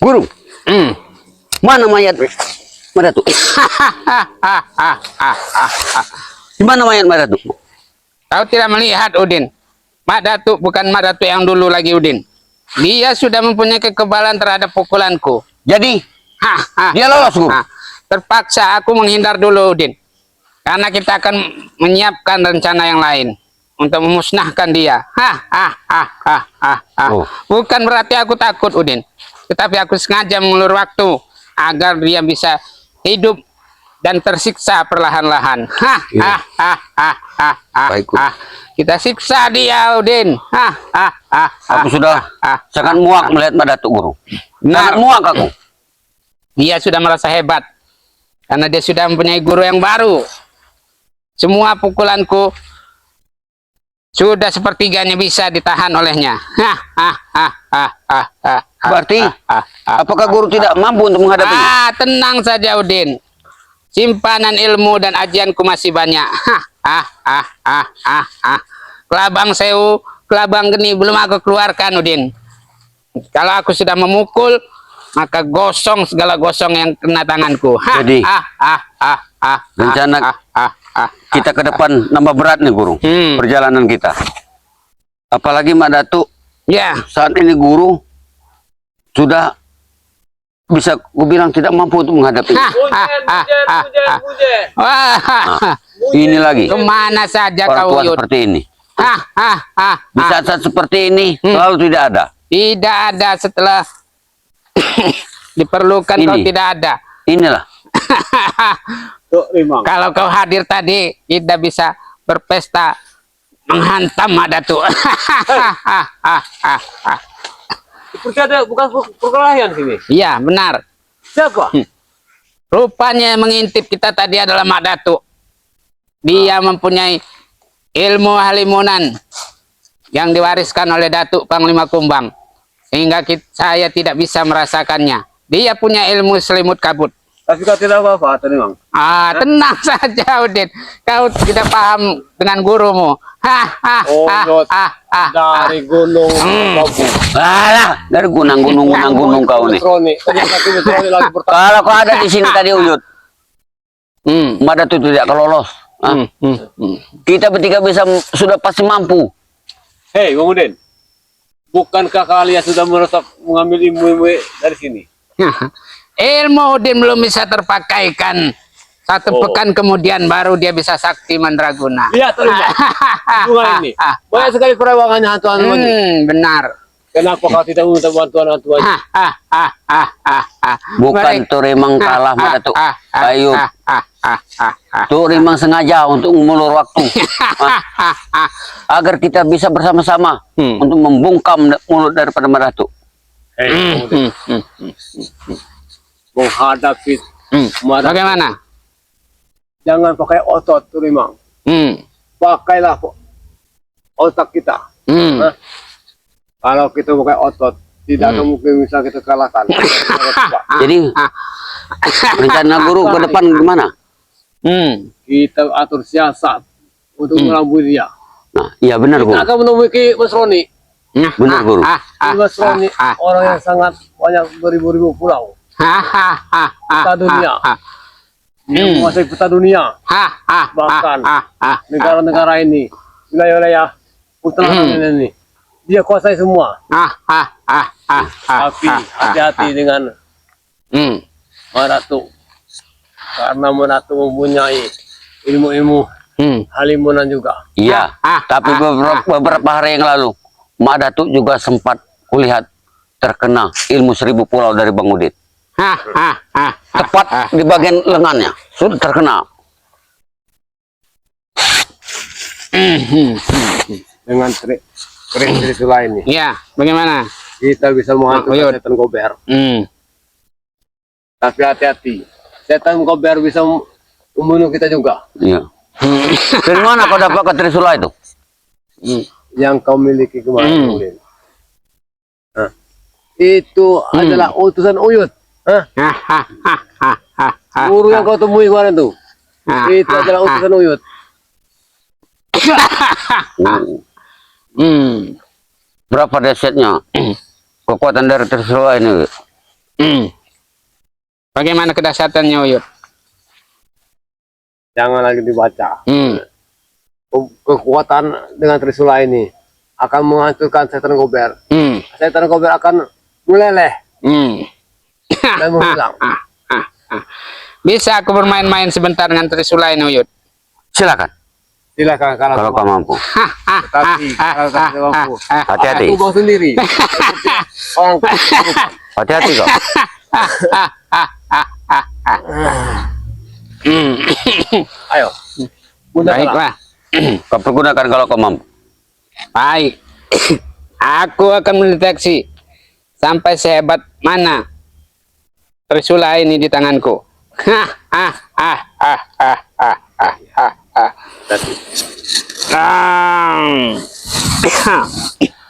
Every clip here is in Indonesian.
Guru, mana mayat Madatu? Di mana mayat Madatu? Kau tidak melihat, Udin. Madatu bukan Madatu yang dulu lagi, Udin. Dia sudah mempunyai kekebalan terhadap pukulanku. Jadi, dia lolos, Guru. Terpaksa aku menghindar dulu, Udin. Karena kita akan menyiapkan rencana yang lain untuk memusnahkan dia. Oh. Bukan berarti aku takut, Udin. Tetapi aku sengaja mengulur waktu agar dia bisa hidup dan tersiksa perlahan-lahan. Baik, Guru. Kita siksa dia, Udin. Aku sudah sangat muak melihat Madatu, Guru. Sangat muak aku. Dia sudah merasa hebat karena dia sudah mempunyai guru yang baru. Semua pukulanku sudah sepertiganya bisa ditahan olehnya. Berarti, apakah Guru tidak mampu untuk menghadapinya? Tenang saja, Udin. Simpanan ilmu dan ajianku masih banyak. Kelabang Sewu, kelabang geni belum aku keluarkan, Udin. Kalau aku sudah memukul, maka gosong segala gosong yang kena tanganku. Jadi, rencana kita ke depan nambah berat nih, Guru. Perjalanan kita. Apalagi Madatu, Ya, saat ini Guru sudah bisa gue bilang tidak mampu untuk menghadapi. Ini lagi. Kemana saja Orang kau, tua Yud? seperti ini. Di saat-saat seperti ini selalu tidak ada. Tidak ada setelah diperlukan Ini. kau tidak ada. Inilah. Kalau kau hadir tadi, kita bisa berpesta menghantam Madatu. Seperti ada bukan perkelahian sini. Iya, benar. Siapa? Rupanya yang mengintip kita tadi adalah Madatu. Dia mempunyai ilmu halimunan yang diwariskan oleh Datuk Panglima Kumbang. Sehingga saya tidak bisa merasakannya. Dia punya ilmu selimut kabut. Tapi kau tidak apa-apa, tenang. Tenang saja, Udin. Kau tidak paham dengan gurumu. Dari gunung Babu. Alah, dari gunung kau nih. Kalau kau ada di sini tadi, Uyut, Madatu tidak lolos. Kita bertiga sudah pasti mampu. Hei, Bang Udin. Bukankah kalian sudah mengambil ilmu dari sini? Ilmu Udin belum bisa terpakaikan. Satu pekan kemudian baru dia bisa sakti mandraguna. Iya, terima. Bunga ini. Banyak sekali perawangannya hantu benar. Kenapa kau tidak minta bantuan hantu aja? Bukan Turimang kalah, Madatu. Ayo. Turimang sengaja untuk mengulur waktu. Agar kita bisa bersama-sama untuk membungkam mulut daripada Madatu. Hei, menghadapi Bagaimana? Jangan pakai otot, Turimang. Pakailah otak kita. Kalau kita pakai otot, tidak akan mungkin bisa kita kalahkan. Jadi, rencana Guru ke depan gimana? Kita atur siasat untuk melambui dia. Nah, iya benar, Guru. Kita akan menemui Ki Mas Roni. Benar, Guru. Mas Roni orang yang sangat banyak beribu-ribu pulau. Peta dunia. Dia menguasai peta dunia. Bahkan negara-negara ini, wilayah-wilayah utara ini, dia kuasai semua. Tapi hati-hati dengan Madatu. Karena Madatu mempunyai ilmu-ilmu halimunan juga. Iya, tapi beberapa hari yang lalu, Madatu juga sempat kulihat terkena ilmu 1000 pulau dari Bang Udin. Tepat di bagian lengannya sudah terkena. Dengan trik lain nih. Iya, bagaimana? Kita bisa menghantam setan gober. Tapi hati-hati, setan gober bisa membunuh kita juga. Iya. Dari mana kau dapat Trisula itu? Yang kau miliki kemarin. Itu adalah utusan Uyut. Guru yang kau temui kemarin tuh. Itu adalah utusan Uyut. Berapa dahsyatnya kekuatan dari Trisula ini? Bagaimana kedahsyatannya, Uyut? Jangan lagi dibaca. Kekuatan dengan Trisula ini akan menghancurkan setan gober. Setan gober akan meleleh dan menghilang. Bisa aku bermain-main sebentar dengan Trisula ini, Uyut? Silakan. Silakan Kalau kau mampu. Tapi kalau tidak mampu, Hati-hati. aku bawa sendiri. Orang Hati-hati kau. ayo. Baiklah. Kau pergunakan kalau kau mampu. Baik. Aku akan mendeteksi sampai sehebat mana Trisula ini di tanganku.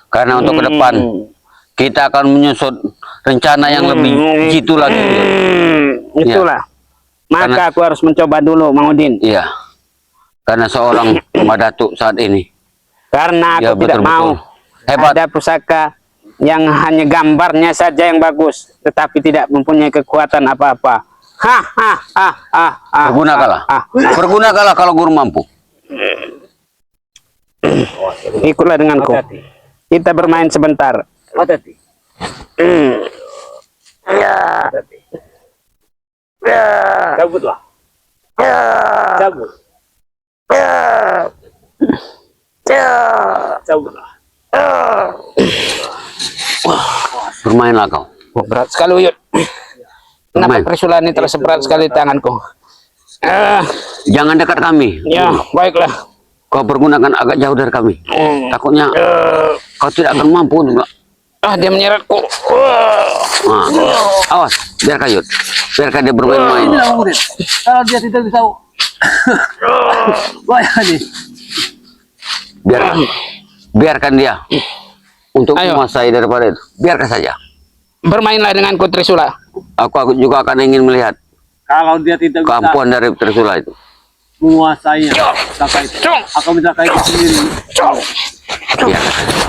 Karena untuk ke depan kita akan menyusun rencana yang lebih jitu lagi. Itulah. Maka aku harus mencoba dulu, Mang Udin. Iya. Karena seorang Madatu saat ini. Karena Ya, aku tidak betul-betul. mau Hebat. ada pusaka yang hanya gambarnya saja yang bagus, tetapi tidak mempunyai kekuatan apa-apa. Pergunakanlah. Pergunakanlah kalau guru mampu. Ikutlah denganku. Kita bermain sebentar. hati-hati. Cabutlah. Cabut. Cabutlah. Bermainlah kau. Oh, berat sekali, Uyut. Kenapa Bermain. Trisula ini terasa berat sekali di tanganku? Jangan dekat kami. Ya, baiklah. Kau pergunakan agak jauh dari kami. Takutnya kau tidak akan mampu untuk. Dia menyeretku. Nah, awas, biarkan Yud. Biarkan dia bermain-main. Inilah murid. Kalau dia tidak bisa, bahaya nih. Biarkan dia untuk Ayo. menguasai daripada itu. Biarkan saja. Bermainlah denganku, Trisula. Aku juga akan ingin melihat Kalau dia tidak bisa keampuan dari Trisula itu. menguasai pusaka itu, akan mencelakai itu sendiri. Iya,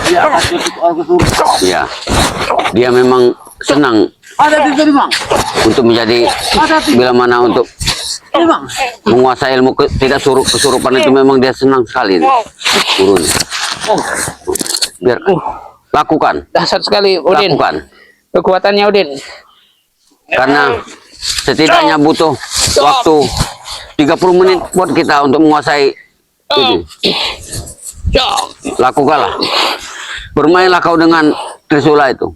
Dia akan tutup orang kesurupan. iya. Dia memang senang Ada di sini, Bang. untuk menjadi bila mana untuk Ini, Bang. menguasai ilmu tidak kesurupan itu memang dia senang sekali. Gurunya. Biarkan. Lakukan. Dahsyat sekali, Udin. Lakukan. Kekuatannya, Udin. Karena setidaknya butuh waktu 30 menit buat kita untuk menguasai itu. Lakukanlah. Bermainlah kau dengan Trisula itu.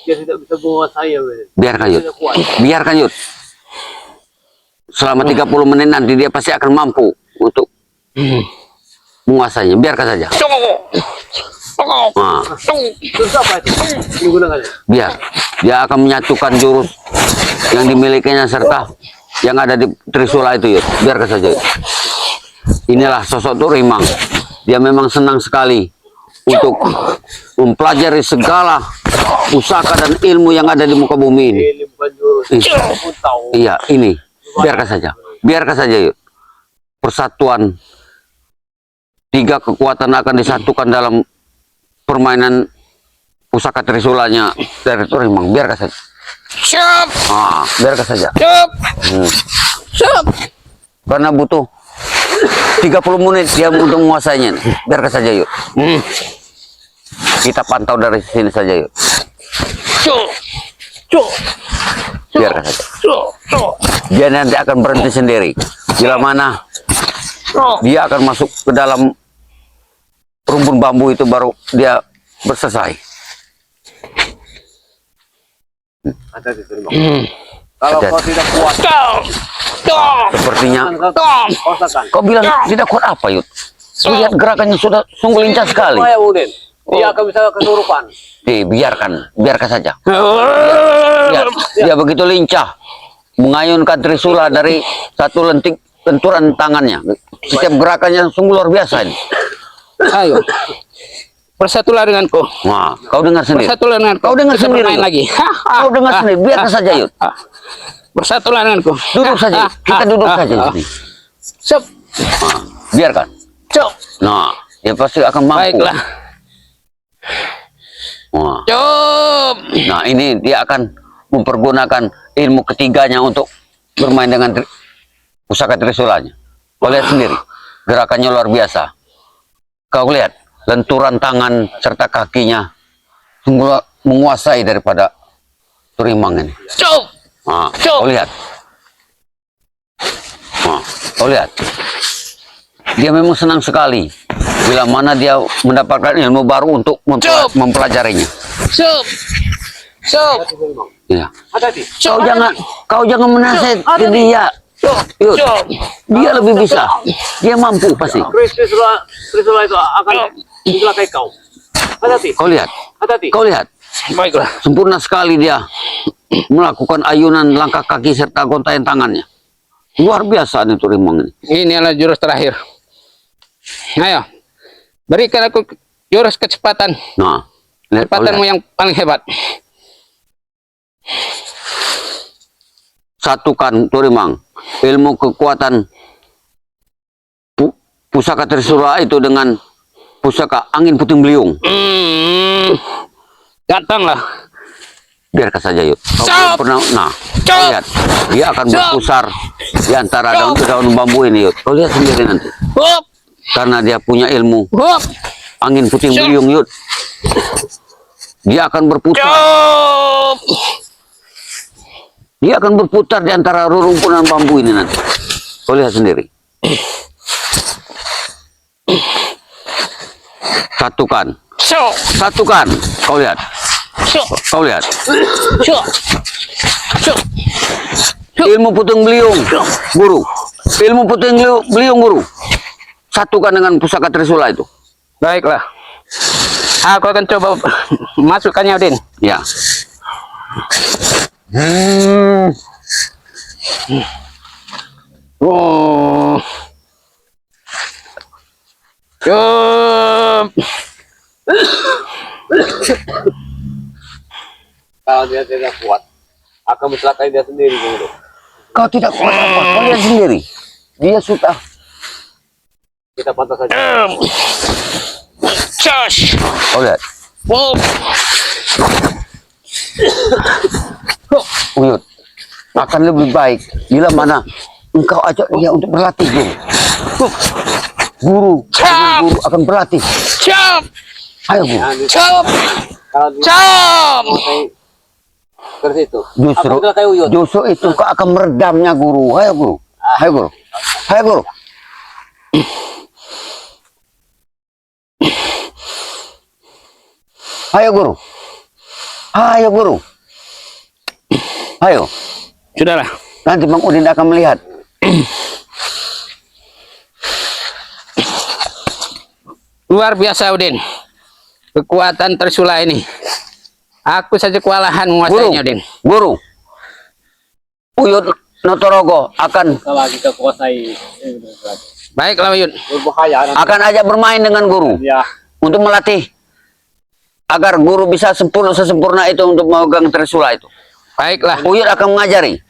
Dia tidak bisa menguasai ya, Bang. Biarkan Yud. Dia kuat. Biarkan Yud. Selama 30 menit nanti dia pasti akan mampu untuk menguasainya. Biarkan saja. Nah, Terus apa itu? Digunakannya. biar dia akan menyatukan jurus yang dimilikinya serta yang ada di Trisula itu Yud. Biarkan saja Yud. Inilah sosok Turimang. Dia memang senang sekali untuk mempelajari segala pusaka dan ilmu yang ada di muka bumi ini. Ini bukan jurus. Aku tahu. Iya, ini. Biarkan saja. Biarkan saja yuk. Persatuan 3 kekuatan akan disatukan dalam permainan pusaka Trisulanya dari Turimang. Biarkan saja. Siap. Biarkan saja. Siap. Siap. Karena butuh 30 menit dia untuk menguasainya. Biarkan saja yuk. Kita pantau dari sini saja yuk. Biarkan saja. Dia nanti akan berhenti sendiri. Bila mana dia akan masuk ke dalam rumpun bambu itu baru dia berselesai. Ada di sini, Bang. Kalau kau tidak kuat, Sepertinya kau rasakan. kau bilang tidak kuat apa Yud? Lihat gerakannya sudah sungguh lincah sekali. Bahaya, Udin. Dia akan bisa kesurupan. Biarkan saja. Dia begitu lincah mengayunkan Trisula dari satu lenturan tangannya. Setiap gerakannya sungguh luar biasa ini. Ayo. Bersatulah denganku. Nah, kau dengar sendiri. Bersatulah denganku. Kau dengar Kita sendiri. bermain lagi. Kau dengar sendiri. Biarkan saja Yud. Bersatulah denganku. Duduk saja. Kita duduk saja di sini. Siap. Nah, biarkan. Siap. Nah, dia pasti akan mampu. Baiklah. Nah, Siap. nah, ini dia akan mempergunakan ilmu ketiganya untuk bermain dengan pusaka trisulanya. Kau lihat sendiri, gerakannya luar biasa. Kau lihat, lenturan tangan serta kakinya sungguh menguasai daripada Turimang ini. Nah, kau lihat. Nah, kau lihat. Dia memang senang sekali bila mana dia mendapatkan ilmu baru untuk mempelajarinya. Ya. Kau jangan menasihati dia. Yud, dia lebih bisa. Dia mampu pasti. Trisula itu akan mencelakai kau. Hati-hati. Kau lihat. Baiklah. Sempurna sekali dia melakukan ayunan langkah kaki serta gontayan tangannya. Luar biasa nih Turimang ini. Ini adalah jurus terakhir. Ayo, berikan aku jurus kecepatan. Nah, lihat, Kecepatanmu yang paling hebat. Satukan Turimang ilmu kekuatan pusaka Trisula itu dengan pusaka angin puting beliung. Datanglah. Biarkan saja yuk. Nah, kau lihat dia akan berpusar di antara daun-daun bambu ini yuk. Kau lihat sendiri nanti. Karena dia punya ilmu angin puting beliung yuk. Dia akan berputar. Dia akan berputar di antara rerumpunan bambu ini nanti. Kau lihat sendiri. Satukan. Kau lihat. Kau lihat. Ilmu puting beliung, guru. Ilmu puting beliung, guru. Satukan dengan pusaka Trisula itu. Baiklah. Aku akan coba masukkannya, Udin. Ya. Oh. Kalau dia tidak kuat, akan mencelakai dia sendiri, guru. Kau tidak kuat apa? Kau lihat sendiri. Dia sudah. Kita pantas saja. Kau lihat. Uyut, akan lebih baik bila mana engkau ajak dia untuk berlatih, guru. Guru akan berlatih. Ayo, guru. Kalau dia menguasai keris itu, Justru itu kau akan meredamnya, guru. Ayo, guru. Ayo, guru. Ayo, guru. Ayo, guru. Ayo, guru. Ayo. Sudahlah. Nanti Bang Udin akan melihat. Luar biasa, Udin. Kekuatan Trisula ini. Aku saja kewalahan menguasainya, Udin. Guru. Uyut Notorogo akan lagi kita kuasai. Baiklah, Uyut. Berbahaya. Akan ajak bermain dengan guru. Ya. Untuk melatih. Agar guru bisa sesempurna itu untuk memegang Trisula itu. Baiklah. Uyut akan mengajari.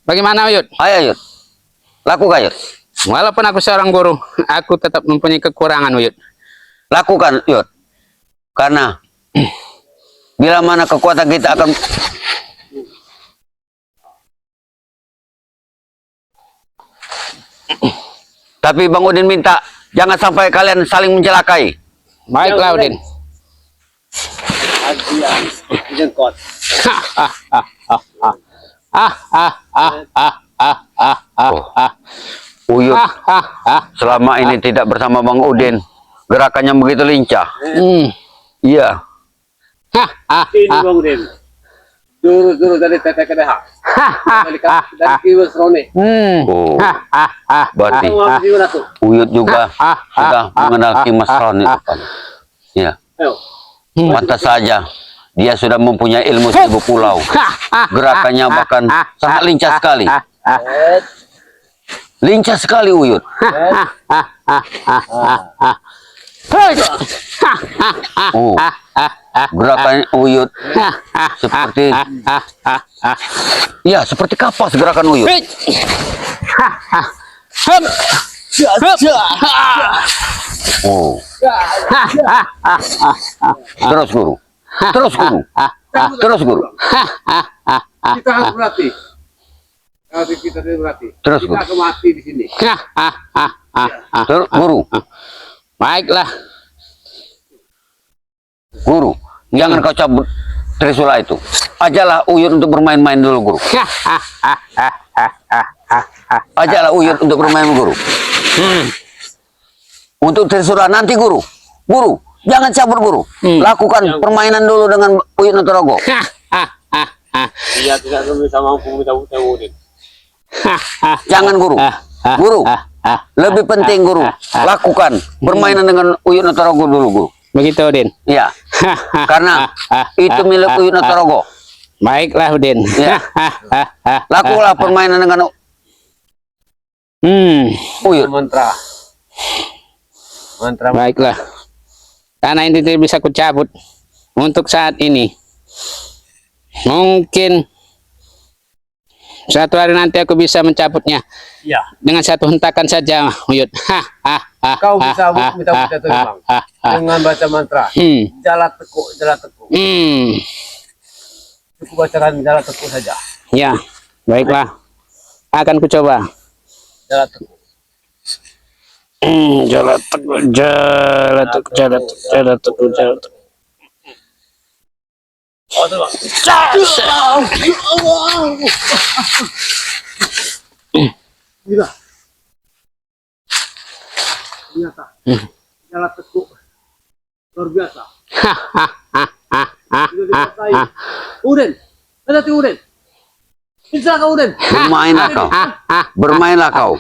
Bagaimana, Uyut? Ayo, Uyut. Lakukan, Uyut. Walaupun aku seorang guru, aku tetap mempunyai kekurangan, Uyut. Lakukan, Uyut. Karena bila mana kekuatan kita akan tapi Bang Udin minta jangan sampai kalian saling mencelakai. Baiklah, Udin. Jengkot. Uyut selama ini tidak bersama Bang Udin, gerakannya begitu lincah. Iya. Ini Bang Udin. Jurus-jurus dari Tete Kedeha. Dari Kiwis Rone. Oh. Berarti Uyut juga sudah mengenal Kimas Rone. Iya. Pantas saja dia sudah mempunyai ilmu 1000 pulau. Gerakannya bahkan sangat lincah sekali. Lincah sekali Uyut. Oh, gerakan Uyut seperti ya seperti kapas gerakan Uyut. Oh, terus guru, terus guru, terus guru. Kita harus berlatih. Kita harus berlatih. Terus, Kita akan mati di sini. Terus, guru, Baiklah. guru, jangan kau cabut Trisula itu. Ajalah Uyut untuk bermain-main dulu, guru. Ajalah Uyut untuk bermain, guru. Untuk Trisula nanti, guru. Guru, jangan cabut, guru. Lakukan permainan dulu dengan Uyut Notorogo. Iya, tidak bisa mampu minta Udin. Jangan, guru. Guru, lebih penting, guru. Lakukan permainan dengan Uyut Notorogo dulu, guru. Begitu, Udin. Ya, karena itu milik Uyut Notorogo. Baiklah, Udin. Ya. Lakukanlah permainan dengan Uyut. Mantra. Baiklah. Karena ini tidak bisa kucabut untuk saat ini. Mungkin suatu hari nanti aku bisa mencabutnya. Iya. Dengan satu hentakan saja, Uyut. Kau bisa minta terbang dengan baca mantra. Jala tekuk, jala tekuk. Cukup bacakan jala tekuk saja. Ya, baiklah. Akan kucoba. Jala tekuk. Jala tekuk, jala tekuk, jala tekuk, jala tekuk, jala tekuk. Oh, terbang. Gila. Ternyata. Jala tekuk. Luar biasa. Udin. Hati Udin. Bisa kau Udin. Bermainlah kau. Bermainlah kau.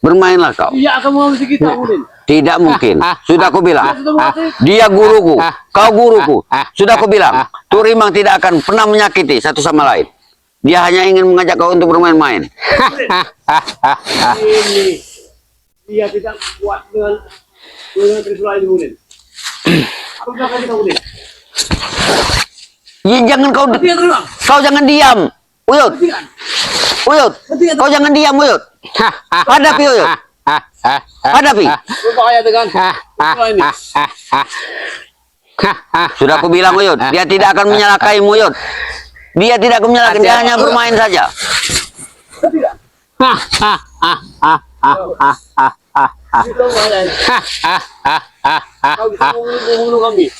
Bermainlah kau. Iya akan menghabisi kita Udin. Tidak mungkin. Sudah aku bilang. Sudah mati. Dia guruku. Kau guruku. Sudah aku bilang. Turimang tidak akan pernah menyakiti satu sama lain. Dia hanya ingin mengajak kau untuk bermain-main. Ini. Dia tidak kuat dengan Trisula ini Udin. Apa yang kita Udin? Ya, jangan kau. Dia terbang. Kau jangan diam. Uyut. Hentikan. Uyut. Kau jangan diam, Uyut. Hadapi, Uyut. Hadapi. Berbahaya dengan Trisula ini. Sudah aku bilang, Uyut. Dia tidak akan menyalahkaimu, Uyut. Dia tidak akan menyalahkan. Dia hanya bermain saja. Tidak. Itu bahaya. Kau bisa membunuh kami.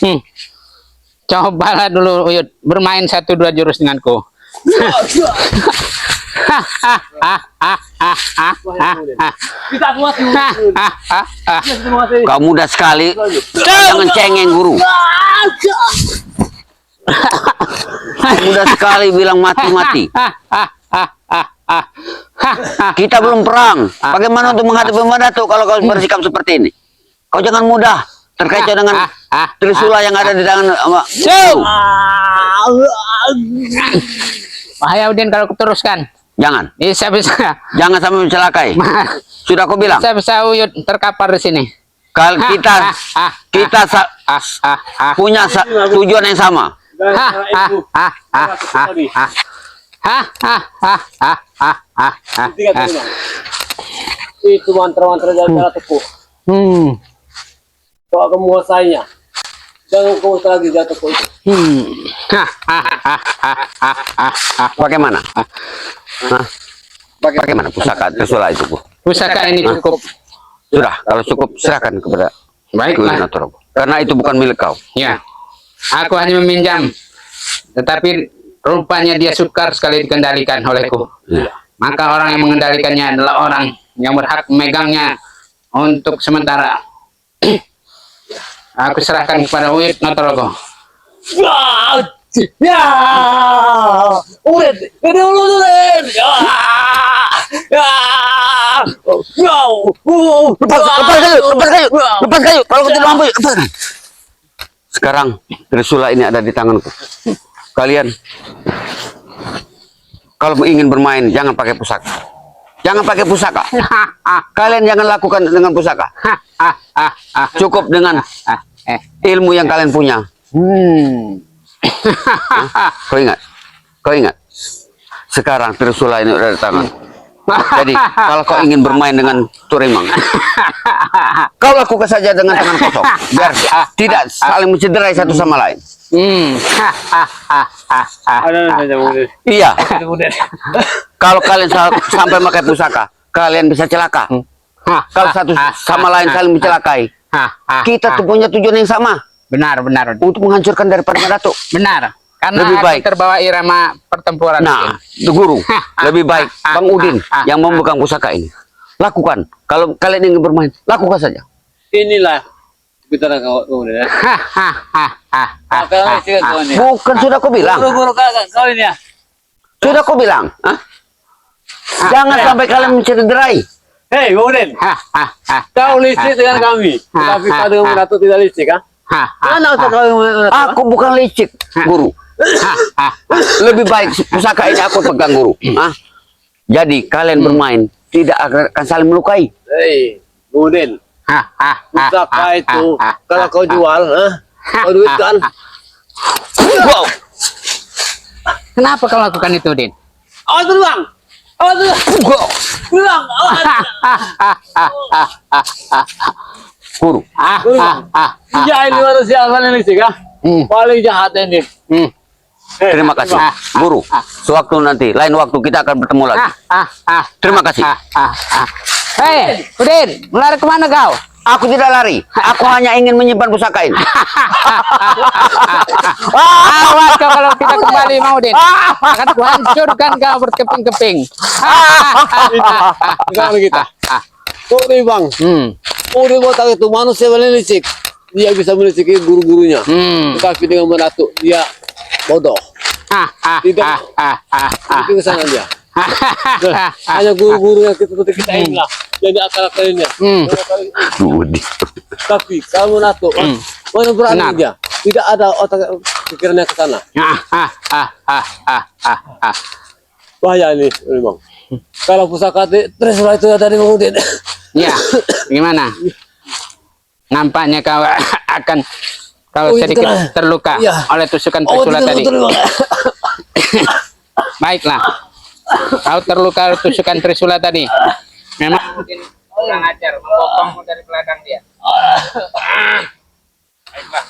Cobalah dulu, Uyut. Bermain 1-2 jurus denganku. Kita kuat Kau mudah sekali. Jangan cengeng, guru. Mudah sekali bilang mati-mati. Kita belum perang. Bagaimana untuk menghadapi Madatu kalau kau bersikap seperti ini? Kau jangan mudah terkecoh dengan Trisula yang ada di tangan. Bahaya Udin kalau kuteruskan. Jangan. Bisa-bisa. Jangan sampai mencelakai. Sudah aku bilang. Bisa-bisa Uyut terkapar di sini. Kalau kita punya tujuan yang sama. Itu mantra-mantra jala tekuk. Kau akan menguasainya. Jangan kau lagi jala tekuk itu. Bagaimana? Bagaimana pusaka Trisula itu, Bu? Pusaka ini cukup. Sudah, kalau cukup serahkan kepada Baiklah. Notorogo. Karena itu bukan milik kau. Ya. Aku hanya meminjam. Tetapi rupanya dia sukar sekali dikendalikan olehku. Ya. Maka orang yang mengendalikannya adalah orang yang berhak memegangnya untuk sementara. Aku serahkan kepada Uyut Notorogo. Ya, Udin, ini Udin. Lepas kayu. Kalau kau tidak mampu, lepaskan. Sekarang Trisula ini ada di tanganku. Kalian, kalau ingin bermain, jangan pakai pusaka. Jangan pakai pusaka. Kalian jangan lakukan dengan pusaka. Cukup dengan ilmu yang kalian punya. Kau ingat. Sekarang Trisula ini ada di tangan. Jadi kalau kau ingin bermain dengan Turimang, kau lakukan saja dengan tangan kosong, biar tidak saling mencederai satu sama lain. Ada saja Udin. Iya. Udin. Kalau kalian sampai pakai pusaka, kalian bisa celaka. Kalau satu sama lain saling mencelakai, kita tuh punya tujuan yang sama. Benar. Untuk menghancurkan daripada Datuk. Benar. Karena Lebih akan baik. terbawa irama pertempuran. Nah, guru, lebih baik Bang Udin yang memegang pusaka ini. Lakukan. Kalau kalian ingin bermain, lakukan saja. Inilah kita nak Udin. Bukan sudah kau bilang? Guru kawin ya. Sudah kau bilang? Hah? Jangan sampai kalian mencederai. Hei Udin, kau licik dengan kami, tapi kau dengan Datuk tidak licik, kan? Mana otak kau dengan Datuk? Aku bukan licik, guru. Lebih baik pusaka ini aku pegang, guru. Jadi kalian bermain tidak akan saling melukai. Hei Udin, pusaka itu kalau kau jual, kau duit kan? Wow. Kenapa kau lakukan itu, Din? Awas dulu bang, awas dulu, Wow. bang, awas. Guru. Ya ini manusia paling licik, kan? Paling jahat ini. Terima kasih, guru. Sewaktu nanti, lain waktu kita akan bertemu lagi. Terima kasih. Hei, Udin, melari kemana kau? Aku tidak lari. Aku hanya ingin menyimpan pusaka ini. Awas kau kalau kita kembali, mau Udin. Akan kuhancurkan kau berkeping-keping. Sekarang kita. Sorry bang. Udin botak itu manusia paling licik. Dia bisa meliciki guru-gurunya. Tetapi dengan Datuk dia bodoh. Tidak. Itu kesalahan dia. Hanya guru-guru yang kita inilah jadi akal-akalnya. Tapi kamu Datuk, mana berani dia? Tidak ada otak pikirannya ke sana. Bahaya ini, bang. Kalau pusaka Trisula itu tadi Bang Udin. Ya, gimana? Nampaknya kau akan sedikit terluka oleh tusukan Trisula tadi. Baiklah, kau terluka oleh tusukan Trisula tadi. Memang mungkin kurang ajar membopongmu dari belakang dia. Baiklah.